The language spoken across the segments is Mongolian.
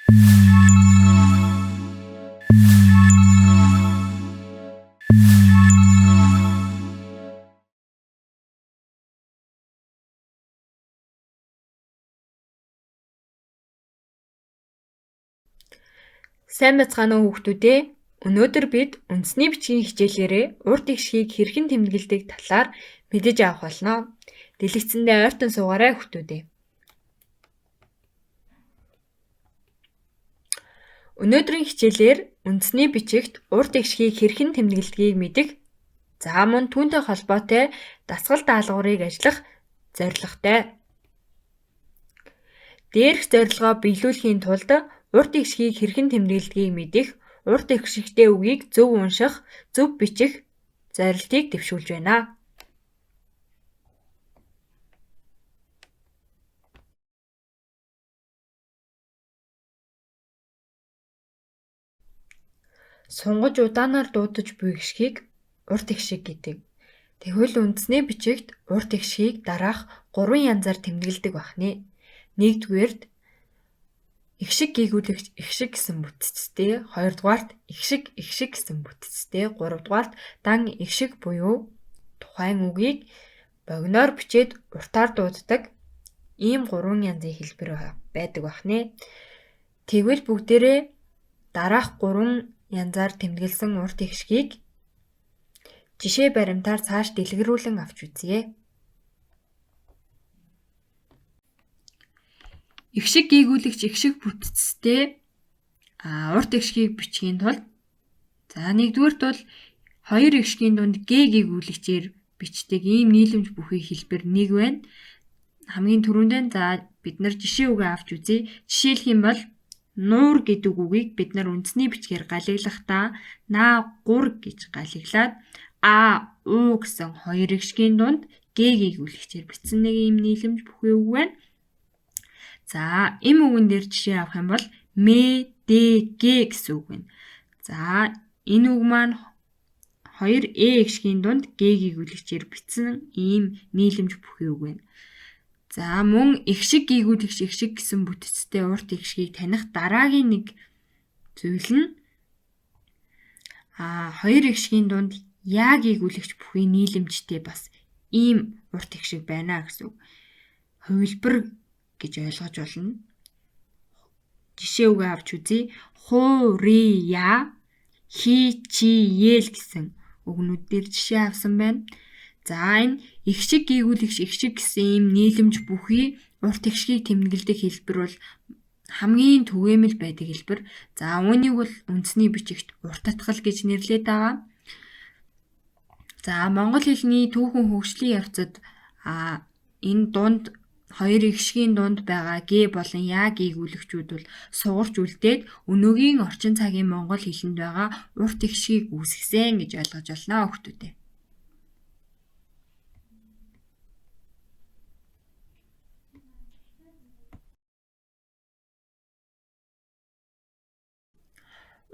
Сайн бацгаана уу хүүхдүүд ээ. Өнөөдөр бид үндэсний бичгийн хичээлээрээ урт ихшгийг хэрхэн тэмдэглэдэг талаар мэдэж авах болно. Дэлгэцэндээ ойртон суугаарай хүүхдүүд ээ. Өнөөдрийн хичээлээр үндэсний бичигт урт ихшгийг хэрхэн тэмдэглэдгийг мэдэх, за мөн түүнтэй холбоотой дасгал даалгаврыг ажиллах зорилготой. Дээрх зорилгоо биелүүлэхийн тулд урт ихшгийг хэрхэн тэмдэглэдгийг мэдэх, урт ихшигтэй үгийг зөв унших, зөв бичих зорилтыг дэвшүүлж байна. Сунгаж удаанаар дуудаж буй ихшгийг урт ихшиг гэдэг. Тэгвэл үндэсний бичигт урт ихшгийг дараах 3 янзаар тэмдэглэдэг бахнэ. Нэгдүгээрт ихшиг гийгүүлэгч ихшиг гэсэн бүтцтэй, хоёрдугаарт ихшиг гэсэн бүтцтэй, гуравдугаарт дан ихшиг буюу тухайн үгийг богиноор бичээд уртаар дууддаг ийм 3 янзын хэлбэр байдаг бахнэ. Тэгвэл бүгдээрээ дараах 3 янзаар тэмдэглэсэн урт ихшгийг жишээ баримтаар цааш дэлгэрүүлэн авч үзье. Ихшиг гийгүүлэгч ихшиг бүтцтэй урт ихшгийг бичгийн тулд нэгдүгээрт бол хоёр ихшгийн дунд г гийгүүлэгчээр бичдэг ийм нийлэмж бүхий хэлбэр нэг байна. Хамгийн түрүүндээ бид нар жишээ үгээ авч үзье. Жишээлх юм бол нуур гэдэг үгийг бид нар үндэсний бичгээр галиглахдаа наагур гэж галиглаад у гэсэн хоёр ихшгийн дунд г гийгүүлэгчээр бичсэн нэг ийм нийлэмж бүхий үг байна. Им үгэн дээр жишээ авах юм бол г гэсэн үг байна. Энэ үг маань хоёр ихшгийн дунд г гийгүүлэгчээр бичсэн ийм нийлэмж бүхий үг байна. Мөн ихшиг гийгүүлэгч ихшиг гэсэн бүтцтэй урт ихшгийг таних дараагийн нэг зүйл нь хоёр ихшгийн дунд я гийгүүлэгч бүхий нийлэмжтэй бас ийм урт ихшиг байна гэсэн үг. Хувилбар гэж ойлгож болно. Жишээ үгээ авч үзье. Хурия хичиел гэсэн үгнүүдээр жишээ авсан байна. Энэ ихшиг гийгүүлэгч ихшиг гэсэн ийм нийлэмж бүхий урт ихшгийг тэмдэглэдэг хэлбэр бол хамгийн түгээмэл байдаг хэлбэр. Үүнийг бол үндэсний бичигт урт татгал гэж нэрлэдэг байгаа. Монгол хэлний түүхэн хөгжлийн явцад энэ дунд хоёр ихшгийн дунд байгаа г болон я гийгүүлэгчүүд бол сугарч үлдээд өнөөгийн орчин цагийн монгол хэлэнд байгаа урт ихшгийг үүсгэсэн гэж ойлгож байна хүүхдүүдээ.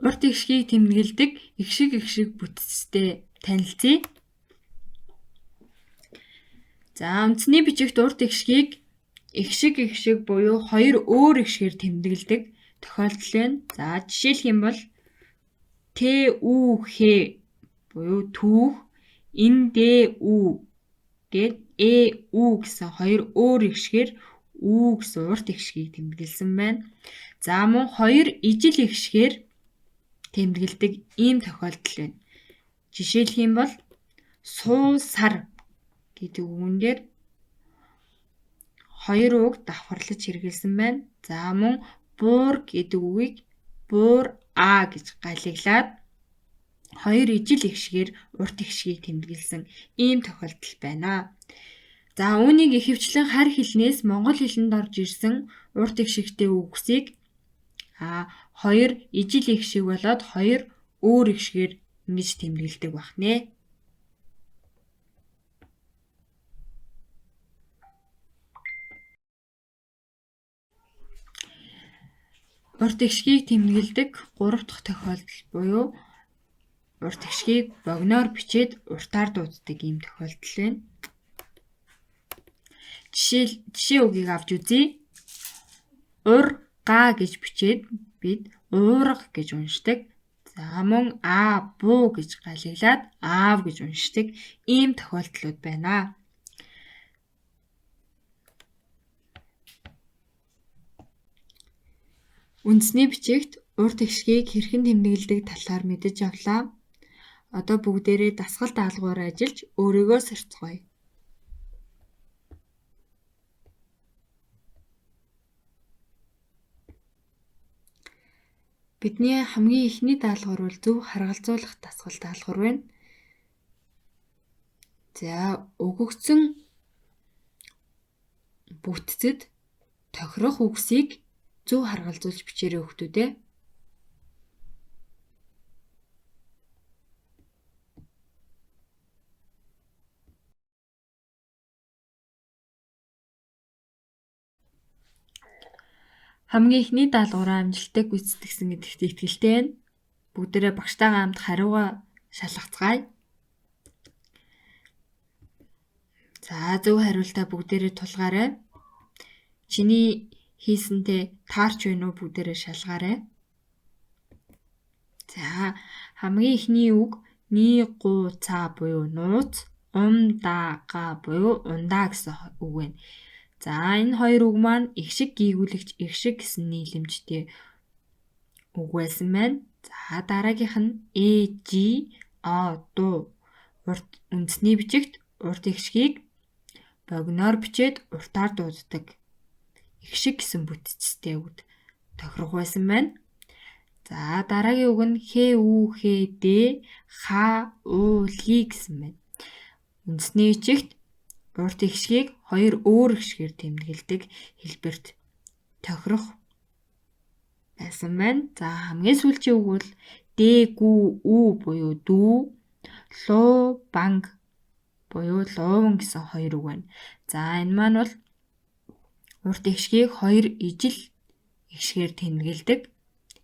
Урт ихшгийг тэмдэглэдэг ихшиг бүтцтэй танилцъя. Үндэсний бичигт урт ихшгийг ихшиг буюу хоёр өөр ихшгээр тэмдэглэдэг тохиолдол байна. Жишээлх юм бол түүх буюу түүх, ндү гээд гэсэн хоёр өөр ихшгээр гэсэн урт ихшгийг тэмдэглэсэн байна. Мөн хоёр ижил ихшгээр тэмдэглэдэг ийм тохиолдол байна. Жишээлх юм бол суу сар гэдэг үгэн дээр хоёр үг давхарлаж хэрэгэлсэн байна. Мөн буур гэдэг үгийг буур гэж галиглаад хоёр ижил ихшгээр урт ихшгийг тэмдэглэсэн ийм тохиолдол байна. Үүнийг ихэвчлэн хар хэлнээс монгол хэлэнд орж ирсэн урт ихшигтэй үгсийг хоёр ижил ихшиг болоод хоёр өөр ихшгээр ингэж тэмдэглэдэг бахнэ. Урт ихшгийг тэмдэглэдэг 3 дахь тохиолдол буюу урт ихшгийг богиноор бичээд уртаар дууддаг ийм тохиолдол байна. Жишээ үгийг авч үзье. Ур га гэж бичээд бид уурга гэж уншдаг. За мөн буу гэж галиглаад аав гэж уншдаг ийм тохиолдлууд байна. Үндэсний бичигт урт ихшгийг хэрхэн тэмдэглэдэг талаар мэдэж авлаа. Одоо бүгдээрээ дасгал даалгавар ажиллаж өөрийгөө сорьцгоё. Бидний хамгийн ихний даалгавар бол зөв харгалзуулах дасгал даалгавар байна. За өгөгдсөн бүтцэд тохирох үгсийг зөв харгалзуулж бичээрэй хүүхдүүдээ. Хамгийн ихний даалгавраа амжилттай гүйцэтгэсэн гэдэгт итгэлтэй байна. Бүгдээрээ багштайгаа хамт хариугаа шалгацгаая. За зөв хариултаа бүгдээрээ тулгаарай. Чиний хийсэнтэй таарч байна уу бүгдээрээ шалгаарай. За хамгийн ихний үг ни гу ца буюу нууц, да га буюу ундаа гэсэн үг байна. За энэ хоёр үг маань их шиг гийгүүлэгч их шиг гэсэн нийлэмжтэй үг байсан байна. За дараагийнх нь ду үндэсний бичигт урт ихшгийг богиноор бичээд уртаар дууддаг. Их шиг гэсэн бүтцтэй үгд тохирох байсан байна. За дараагийн үг нь ли гэсэн байна. Үндэсний бичигт урт ихшгийг хоёр өөр ихшгээр тэмдэглэдэг хэлбэрт тохирох байсан байна. За хамгийн сүүлийн үг бол буюу дүү, луу банг буюу лууван гэсэн хоёр үг байна. За энэ маань бол урт ихшгийг хоёр ижил ихшгээр тэмдэглэдэг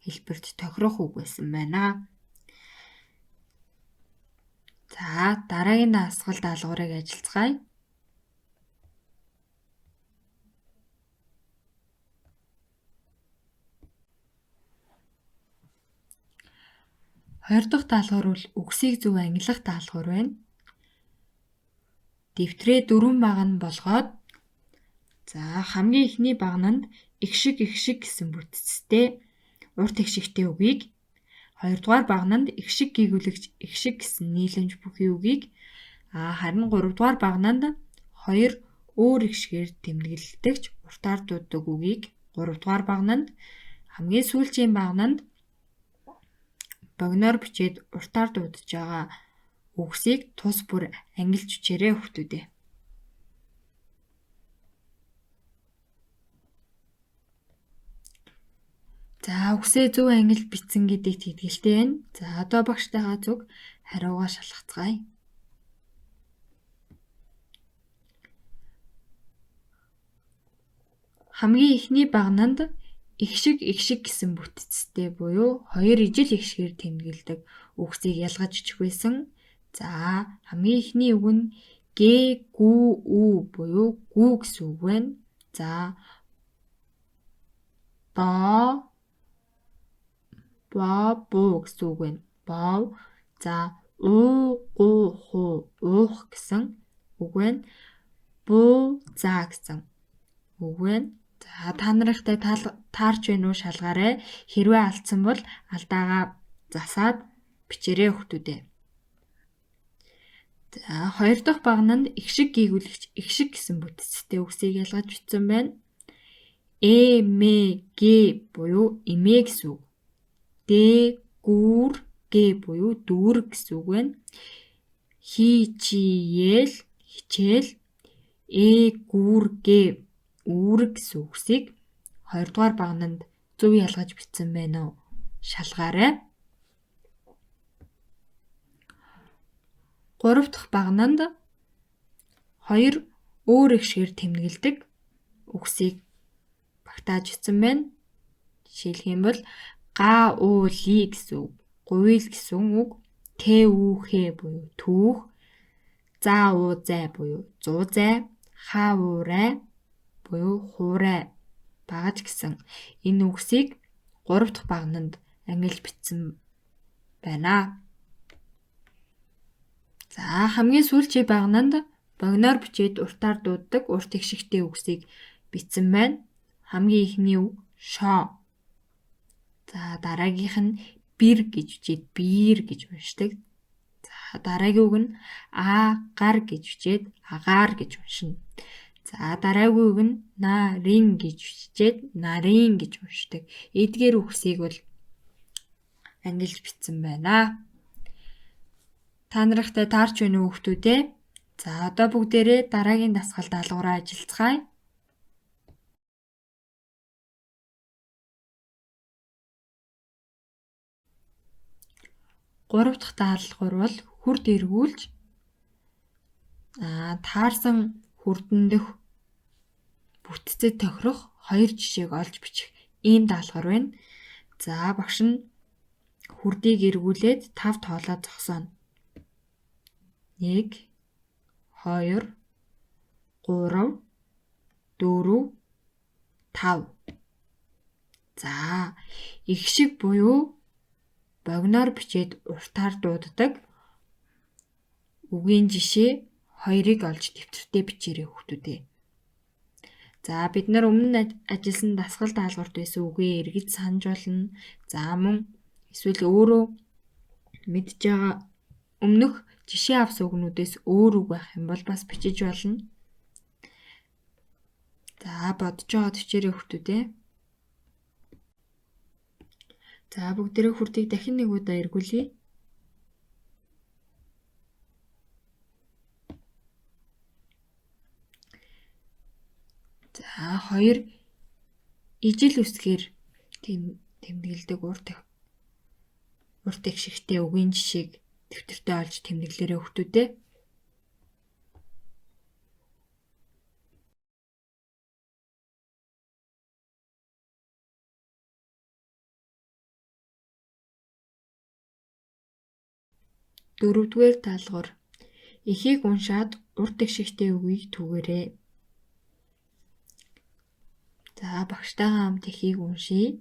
хэлбэрт тохирох үг байсан байна. За дараагийн дасгал даалгаврыг ажиллацгаая. 2 дахь даалгавар бол үгсийг зөв ангилах даалгавар байна. Дэвтрээ 4 багана болгоод за хамгийн ихний багнанд их шиг гэсэн бүтцтэй урт ихшигтэй үгийг 2 дугаар багнанд их шиг гийгүүлэгч их шиг гэсэн нийлэмж бүхий үгийг харин 3 дугаар багнанд 2 өөр ихшгээр тэмдэглэлдэгч уртаар дууддаг үгийг 3 дугаар багнанд хамгийн сүүлийн багнанд богиноор бичээд уртаар дуудаж байгаа үгсийг тус бүр ангилж бичээрэй хүүхдүүдээ. За үгсээ зөв ангилж бичсэн гэдэгт итгэлтэй байна. За одоо багштайгаа зүг хариугаа шалгацгаая. Хамгийн ихний багнанд их шиг гэсэн бүтцтэй буюу хоёр ижил ихшгээр тэмдэглэдэг үгсийг ялгаж бичих байсан. За хамгийн ихний үг нь буюу гүү гэсэн үг байна. За буу гэсэн үг байна. Боо. За уух гэсэн үг байна. Буу гэсэн үг байна. За та нартай таарч байна уу шалгаарай. Хэрвээ алдсан бол алдаагаа засаад бичээрэй хүүхдүүдээ. За 2 дахь багнанд их шиг гийгүүлэгч их шиг гэсэн бүтцтэй үгсийг ялгаж бичсэн байна. Буюу эмээ гэсэн үг. Буюу дүүрэг гэсэн үг байна. Хичээл үүрэг гэсэн үгсийг 2 дугаар багнанд зөв ялгаж бичсэн байна уу? Шалгаарай. 3 дахь багнанд 2 өөр ихшгээр тэмдэглэдэг үгсийг багтааж бичсэн байна. Жишээлх юм бол ли гэсэн үг, гуйл гэсэн үг, буюу түүх, зай буюу зузай, рай буюу хуурай багаж гэсэн энэ үгсийг 3 дахь багнанд ангилж бичсэн байна. За хамгийн сүүлчийн багнанд богиноор бичээд уртаар дууддаг урт их шигтэй үгсийг бичсэн байна. Хамгийн ихний үг шоо. За дараагийнх нь бэр гэж бичээд биир гэж уншдаг. За дараагийн үг нь гар гэж бичээд агаар гэж уншина. За дараагийн үг нь нарийн гэж бичээд нарын гэж уншдаг. Эдгээр үгсийг бол ангилж бичсэн байна. Та нартай таарч байна уу хүүхдүүд ээ? За одоо бүгдээрээ дараагийн дасгал даалгавраа ажиллацгаая. Гурав дахь даалгавар бол хүрд эргүүлж таарсан хүрдэн дэх бүтцэд тохирох 2 жишээг олж бичих ийм даалгавар байна. За багш нь хүрдийг эргүүлээд 5 тоолоод зогсооно. 1 2 3 4 5. За их шиг буюу богиноор бичээд уртаар дууддаг үгийн жишээ 2-ыг олж дэвтэртээ бичээрэй хүүхдүүдээ. За бид нар өмнө ажилласан дасгал даалгаварт байсан үгээ эргэж санаж болно. За мөн эсвэл өөрөө мэдж байгаа өмнөх жишээ авсан үгнүүдээс өөр үг байх юм бол бас бичиж болно. За бодож байгаа төчээрэй хүүхдүүдээ. За бүгдээрээ хүрдийг дахин нэг удаа эргүүлье. За 2 ижил үсгээр тэмдэглэдэг урт их шигтэй үгийн жишээг дэвтэртээ олж тэмдэглээрэй хүүхдүүдээ. Дөрөвдүгээр даалгавар. Эхийг уншаад урт их шигтэй үгийг түгээрэй. За багштайгаа хамт эхийг уншийе.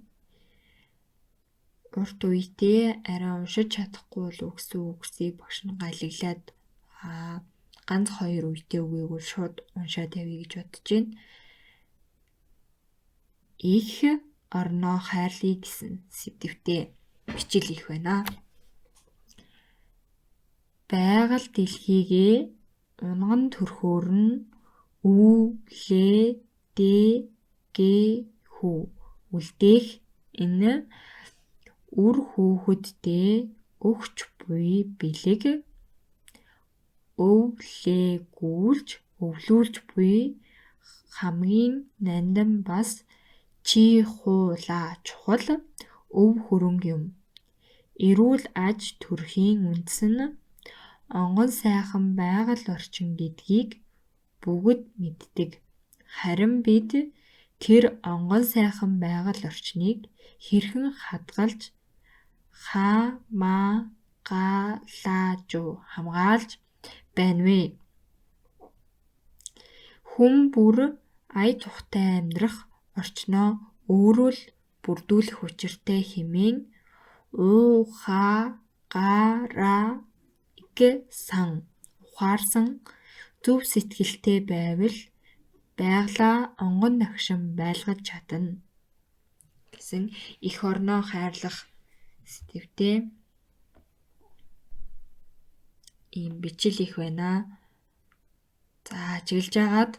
Урт үедээ арай уншиж чадахгүй бол үгсийн үгсийг багш нь галаглаад ганц 2 үедээ үгийг бол шууд уншаад явъя гэж бодож байна. Их орноо хайрлая гэсэн сэдвтээ бичил их байна. Байгаль дэлхийгээ унган төрхөөр нь үлдээх энэ үр хүүхэддээ өгч буй бэлэг өвлүүлж буй хамгийн нандин бас чи хуула чухал өв хөрөнгө юм. Эрүүл аж төрхийн үндэс нь онгон сайхан байгаль орчин гэдгийг бүгд мэддэг. Харин бид тэр онгон сайхан байгаль орчныг хэрхэн хадгалж хамгаалж байна вэ? Хүн бүр ая тухтай амьдрах орчноо өөрөө л бүрдүүлэх учиртай хэмээн ухаарсан зөв сэтгэлтэй байвал байгалаа онгон нагшин байлгаж чадна гэсэн эх орноо хайрлах сэдвтээ ийм бичил их байна. За ажиглаж агаад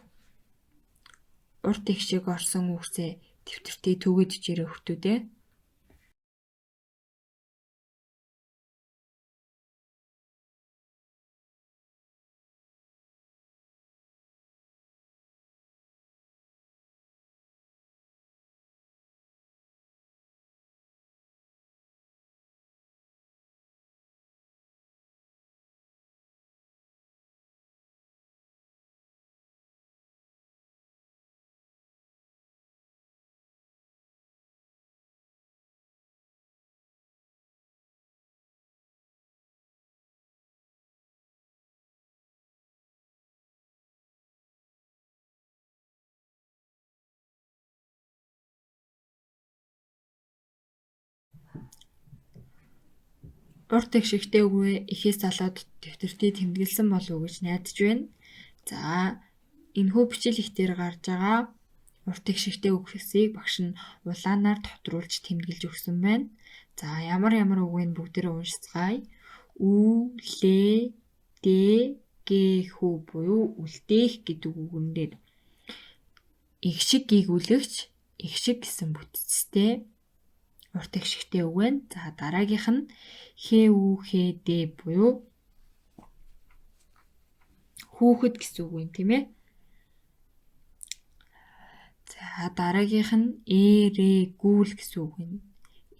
урт их шиг орсон үгсээ дэвтэртээ түгээд ичээрэй хүүхдүүдээ. урт их шигтэй үгүй ихээс залоод дэвтэртээ тэмдэглэсэн болов уу гэж найдаж байна. За энэхүү бичил их дээр гарч байгаа урт их шигтэй үг хэсгийг багш нь улаанаар товтруулж тэмдэглэж өгсөн байна. За ямар үгийг бүгдээрээ уншицгаая. Ү, лэ, дэ, гэ, хүү буюу үлдээх гэдэг үгэн дээр их шиг гийгүүлэгч их шиг гэсэн бүтцтэй урт их шигтэй үг байна. За дараагийнх нь хэ, ү, хэ, дэ буюу хүүхэд гэсэн үг юм тийм ээ. За дараагийнх нь эрэгүүл гэсэн үг юм.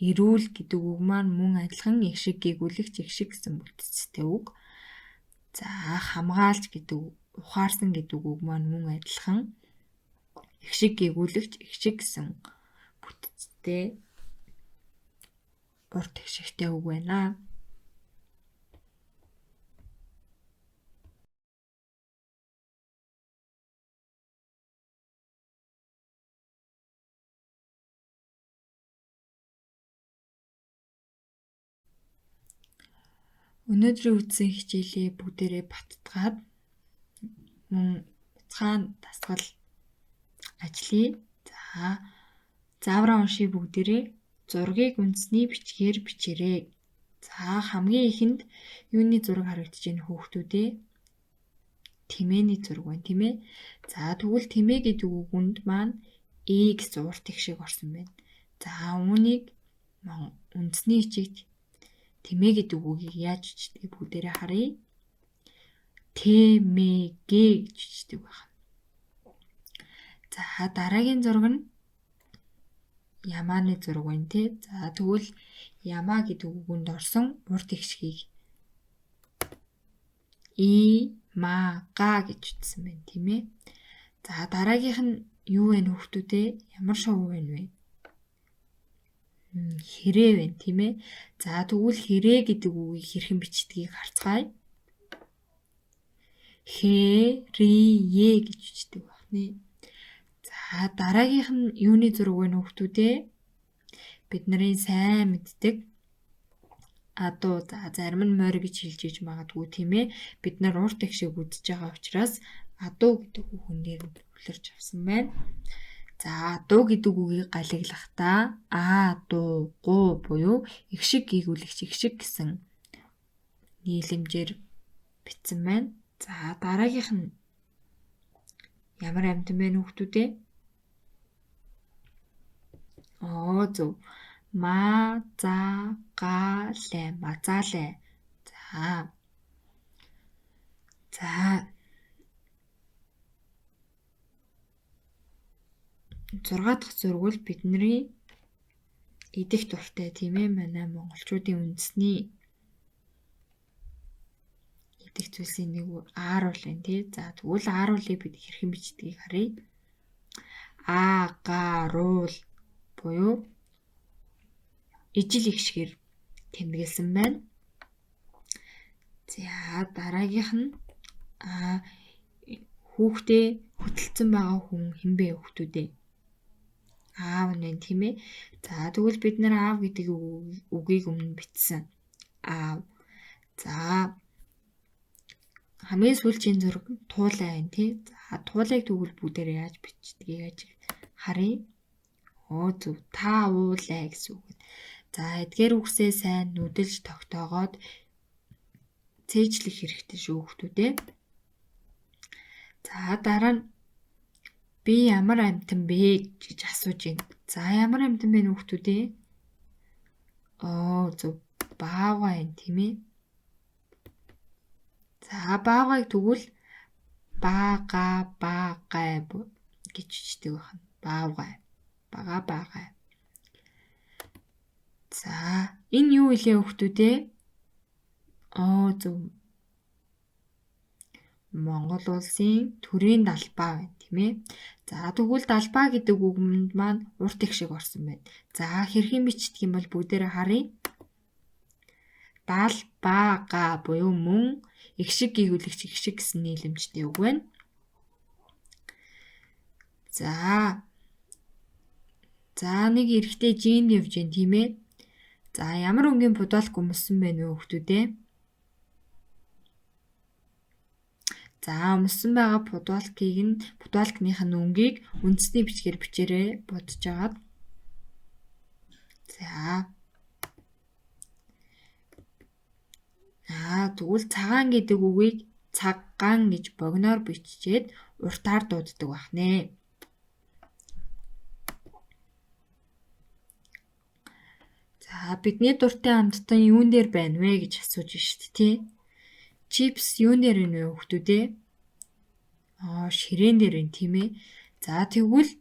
Эрүүл гэдэг үг маань мөн адилхан их шиг гийгүүлэгч их шиг гэсэн бүтцтэй үг. За хамгаалж гэдэг ухаарсан гэдэг үг маань мөн адилхан их шиг гийгүүлэгч их шиг гэсэн бүтцтэй урт их шигтэй үг байна. Өнөөдрийн үзсэн хичээлээ бүгдээрээ баттгаад мөн цаана дасгал ажиллая. За заавраа уншия бүгдээрээ зургийг үндэсний бичгээр бичээрэй. За хамгийн ихэнд юуны зураг харагдаж байна хүүхдүүдээ? Тэмээний зураг байна тийм ээ. За тэгвэл тэмээ гэдэг үгэнд маань гэсэн урт их шиг орсон байна. За үүнийг үндэсний хичээлд тэмээ гэдэг үгийг яаж бичдэг бүгдээрээ харъя. Тэмээгээ гэж бичдэг байна. За дараагийн зураг нь ямааны зураг байна тий. За тэгвэл ямаа гэдэг үгэнд орсон урт их шигийг мага гэж утсан байна тийм ээ. За дараагийнх нь юу вэ хүүхдүүдээ? Ямар шоу байна вэ? Хэрэг байна тийм ээ. За тэгвэл хэрэг гэдэг үгийг хэрхэн бичдгийг харцгаая. Хэрие гэж бичдэг байна. За дараагийнх нь юуны зураг вэ хүүхдүүдээ? Бид нарын сайн мэддэг адуу. За зарим нь морь гэж хэлж иж магадгүй тийм ээ. Бид нар урт их шиг үзэж байгаа учраас адуу гэдэг үгнээр хүлэрж авсан байна. За адуу гэдэг үгийг галиглахдаа дуу гу буюу их шиг гийгүүлэгч их шиг гэсэн нийлэмжээр бичсэн байна. За дараагийнх нь ямар амьтан бэ хүүхдүүдээ? Зөв. Мазагалай. Мазаалай. За 6 дахь зургуул бидний идэх дуртай тийм ээ. Манай монголчуудын үндэсний идэх зүйлсийн нэг ааруул байна тий. За тэгвэл ааруулыг бид хэрхэн бичдгийг харъя. Аагаруул буюу ижил их шигээр тэмдэглэсэн байна. За дараагийнх нь хүүхдээ хөдөлсөн байгаа хүн хэн бэ хүүхдүүдээ? Аав нэ тийм ээ. За тэгвэл бид нар аав гэдэг үгийг өмнө бичсэн. Аав. За хамгийн сүүлийн зураг туулай байна тий. За туулайг тэгвэл бүгдээр яаж бичдгийг харъя. Зөв. Та уулай гэсэн үг. За эдгээр үгсээ сайн нүдэлж тогтоогоод цээжлэх хэрэгтэй шүү хүүхдүүдээ. За дараа нь би ямар амьтан бэ гэж асууж байна. За ямар амьтан бэ хүүхдүүдээ? Зөв. Баавгай байна тийм ээ. За баавгайг тэгвэл багай гэж бичдэг байна. Баавгай. Багай. За энэ юу илээ хүүхдүүдээ? Зөв. Монгол улсын төрийн далбаа байна тийм ээ. За тэгвэл далбаа гэдэг үгэнд маань урт их шиг орсон байна. За хэрхэн бичдэг юм бол бүгдээрээ харъя. Далбаага буюу мөн их шиг гийгүүлэгч их шиг гэсэн нийлэмжтэй үг байна. За нэг эрэгтэй жинд явж байна тийм ээ. За ямар өнгийн будуулах өмссөн бэ нөө хүүхдүүдээ? За өмссөн байгаа будуулкных нь өнгийг үндэсний бичгээр бичээрэй бодож агаад. За. Тэгвэл цагаан гэдэг үгийг цаггаан гэж богиноор биччихэд уртаар дууддаг бахнэ. За бидний дуртай амттан юун дээр байна вэ гэж асууж шít тий. Чипс юун дээр байна вэ хүүхдүүдээ? Ширээн дээр байна тийм ээ. За тэгвэл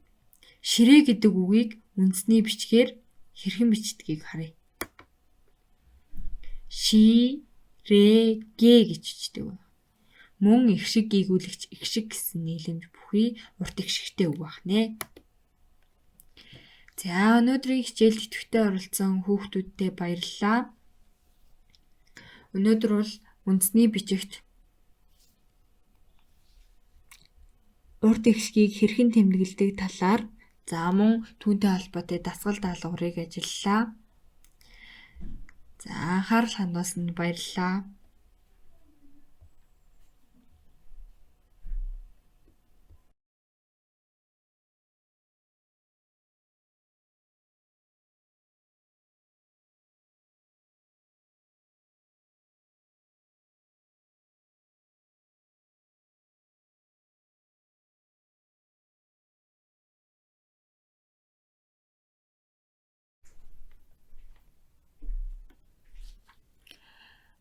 ширээ гэдэг үгийг үндэсний бичгээр хэрхэн бичдгийг харъя. Ширээгээ гэж бичдэг байна. Мөн их шиг гийгүүлэгч их шиг гэсэн нийлэмж бүхий урт их шигтэй үг бахнэ. За өнөөдрийн хичээлд идэвхтэй оролцсон хүүхдүүдтэй баярлалаа. Өнөөдөр бол үндэсний бичигт урт ихшгийг хэрхэн тэмдэглэдэг талаар мөн түүнтэй холбоотой дасгал даалгаврыг ажиллалаа. За анхаарал хандуулсанд баярлалаа.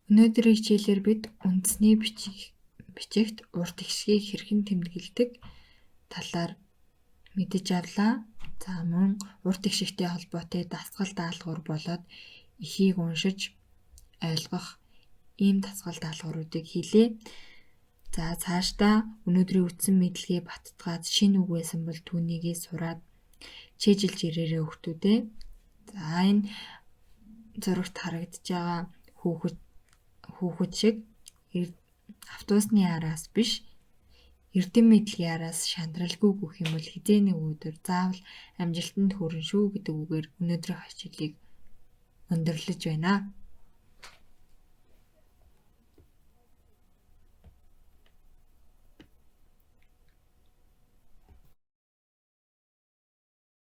Өнөөдрийн хичээлээр бид үндэсний бичигт урт ихшгийг хэрхэн тэмдэглэдэг талаар мэдэж авлаа. За мөн урт ихшигтэй холбоотой дасгал даалгавар болоод эхийг уншиж ойлгох ийм дасгал даалгавруудыг хийлээ. За цаашдаа өнөөдрийн үтсэн мэдлэгээ баттгаад шинэ үг байсан бол түүнийгээ сураад чийжилж ирээрээ хүүхдүүдээ. За энэ зурагт харагдаж байгаа хүүхэд шиг автобусны араас биш эрдэм мэдлэгийн араас шандралгүй гүөх юм бол хэзээ нэг өдөр заавал амжилтанд хүрнэ шүү гэдэг үгээр өнөөдрийн хичээлийг өндөрлөж байна.